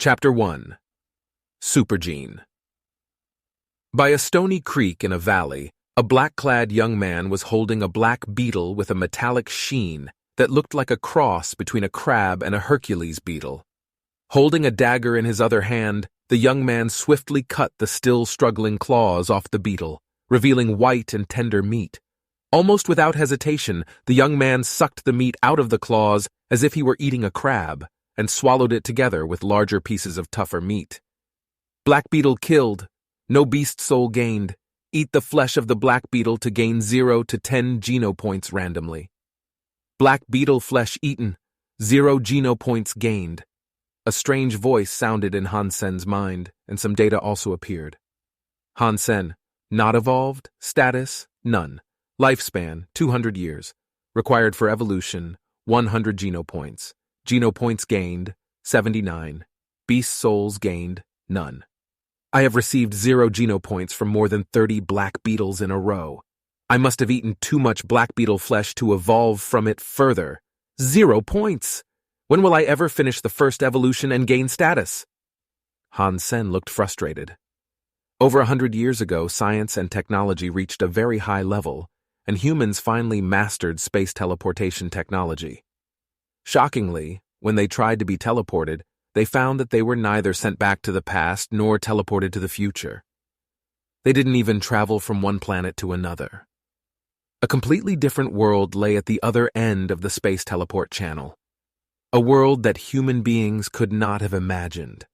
Chapter 1. Supergene. By a stony creek in a valley, a black-clad young man was holding a black beetle with a metallic sheen that looked like a cross between a crab and a Hercules beetle. Holding a dagger in his other hand, the young man swiftly cut the still struggling claws off the beetle, revealing white and tender meat. Almost without hesitation, the young man sucked the meat out of the claws as if he were eating a crab, and swallowed it together with larger pieces of tougher meat. Black beetle killed, no beast soul gained. Eat the flesh of the black beetle to gain 0 to 10 genopoints randomly. Black beetle flesh eaten, 0 genopoints gained. A strange voice sounded in Han Sen's mind, and some data also appeared. Han Sen, not evolved, status, none. Lifespan, 200 years. Required for evolution, 100 genopoints. Genopoints gained, 79. Beast souls gained, none. I have received 0 genopoints from more than 30 black beetles in a row. I must have eaten too much black beetle flesh to evolve from it further. 0 points! When will I ever finish the first evolution and gain status? Han Sen looked frustrated. Over 100 years ago, science and technology reached a very high level, and humans finally mastered space teleportation technology. Shockingly, when they tried to be teleported, they found that they were neither sent back to the past nor teleported to the future. They didn't even travel from one planet to another. A completely different world lay at the other end of the space teleport channel. A world that human beings could not have imagined.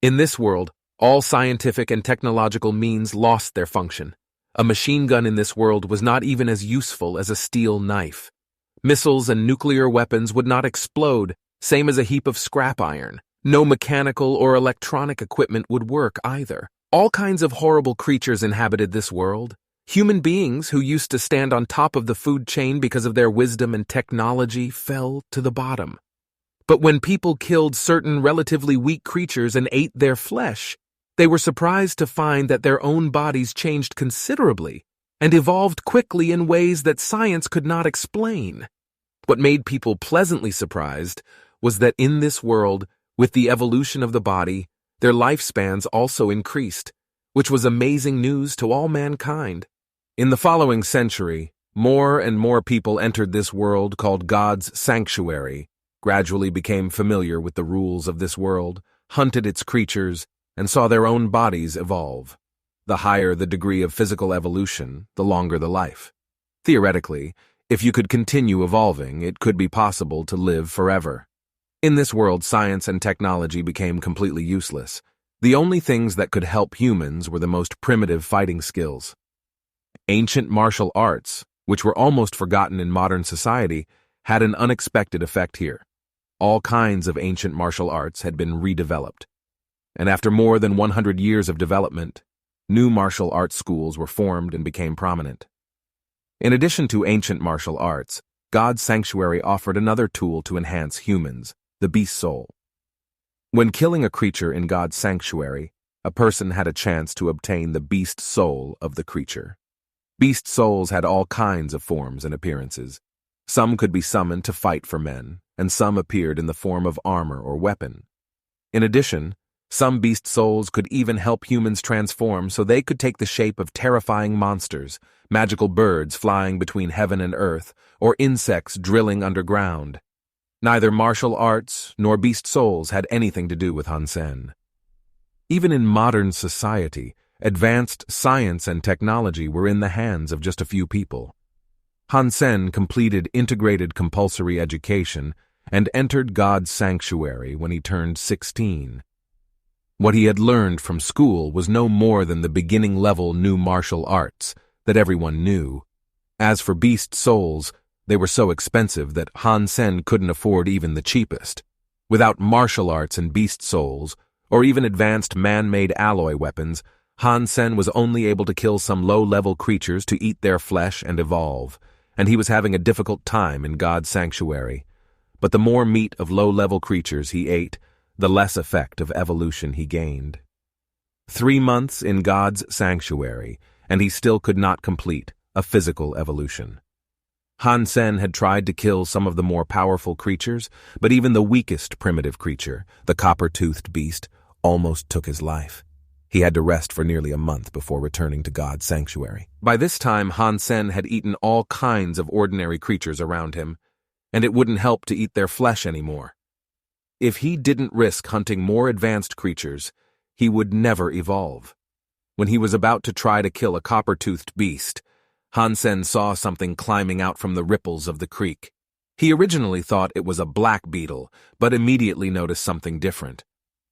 In this world, all scientific and technological means lost their function. A machine gun in this world was not even as useful as a steel knife. Missiles and nuclear weapons would not explode, same as a heap of scrap iron. No mechanical or electronic equipment would work either. All kinds of horrible creatures inhabited this world. Human beings who used to stand on top of the food chain because of their wisdom and technology fell to the bottom. But when people killed certain relatively weak creatures and ate their flesh, they were surprised to find that their own bodies changed considerably and evolved quickly in ways that science could not explain. What made people pleasantly surprised was that in this world, with the evolution of the body, their lifespans also increased, which was amazing news to all mankind. In the following century, more and more people entered this world called God's sanctuary, gradually became familiar with the rules of this world, hunted its creatures, and saw their own bodies evolve. The higher the degree of physical evolution, the longer the life. Theoretically, if you could continue evolving, it could be possible to live forever. In this world, science and technology became completely useless. The only things that could help humans were the most primitive fighting skills. Ancient martial arts, which were almost forgotten in modern society, had an unexpected effect here. All kinds of ancient martial arts had been redeveloped. And after more than 100 years of development, new martial arts schools were formed and became prominent. In addition to ancient martial arts, God's sanctuary offered another tool to enhance humans, the beast soul. When killing a creature in God's sanctuary, a person had a chance to obtain the beast soul of the creature. Beast souls had all kinds of forms and appearances. Some could be summoned to fight for men, and some appeared in the form of armor or weapon. In addition, some beast souls could even help humans transform so they could take the shape of terrifying monsters, magical birds flying between heaven and earth, or insects drilling underground. Neither martial arts nor beast souls had anything to do with Han Sen. Even in modern society, advanced science and technology were in the hands of just a few people. Han Sen completed integrated compulsory education and entered God's sanctuary when he turned 16. What he had learned from school was no more than the beginning-level new martial arts that everyone knew. As for beast souls, they were so expensive that Han Sen couldn't afford even the cheapest. Without martial arts and beast souls, or even advanced man-made alloy weapons, Han Sen was only able to kill some low-level creatures to eat their flesh and evolve, and he was having a difficult time in God's sanctuary. But the more meat of low-level creatures he ate, the less effect of evolution he gained. 3 months in God's sanctuary, and he still could not complete a physical evolution. Han Sen had tried to kill some of the more powerful creatures, but even the weakest primitive creature, the copper-toothed beast, almost took his life. He had to rest for nearly a month before returning to God's sanctuary. By this time, Han Sen had eaten all kinds of ordinary creatures around him, and it wouldn't help to eat their flesh anymore. If he didn't risk hunting more advanced creatures, he would never evolve. When he was about to try to kill a copper-toothed beast, Han Sen saw something climbing out from the ripples of the creek. He originally thought it was a black beetle, but immediately noticed something different.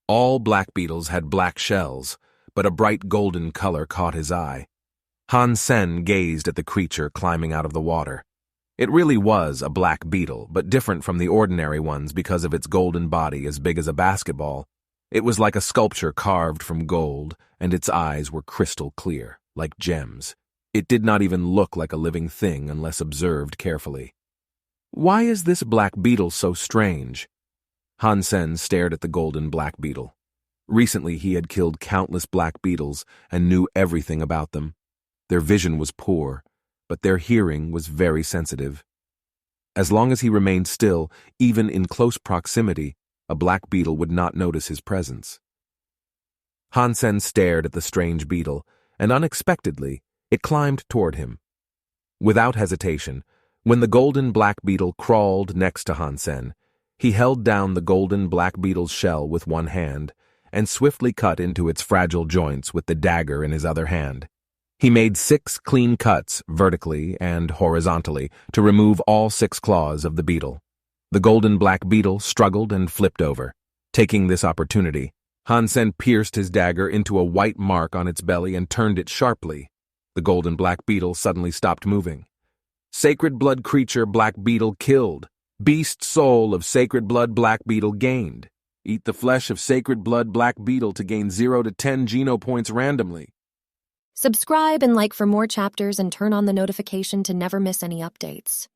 All black beetles had black shells, but a bright golden color caught his eye. Han Sen gazed at the creature climbing out of the water. It really was a black beetle, but different from the ordinary ones because of its golden body as big as a basketball. It was like a sculpture carved from gold, and its eyes were crystal clear, like gems. It did not even look like a living thing unless observed carefully. Why is this black beetle so strange? Han Sen stared at the golden black beetle. Recently he had killed countless black beetles and knew everything about them. Their vision was poor, but their hearing was very sensitive. As long as he remained still, even in close proximity, a black beetle would not notice his presence. Han Sen stared at the strange beetle, and unexpectedly, it climbed toward him. Without hesitation, when the golden black beetle crawled next to Han Sen, he held down the golden black beetle's shell with one hand and swiftly cut into its fragile joints with the dagger in his other hand. He made 6 clean cuts vertically and horizontally to remove all 6 claws of the beetle. The golden black beetle struggled and flipped over. Taking this opportunity, Han Sen pierced his dagger into a white mark on its belly and turned it sharply. The golden black beetle suddenly stopped moving. Sacred blood creature black beetle killed. Beast soul of sacred blood black beetle gained. Eat the flesh of sacred blood black beetle to gain 0 to 10 Geno points randomly. Subscribe and like for more chapters and turn on the notification to never miss any updates.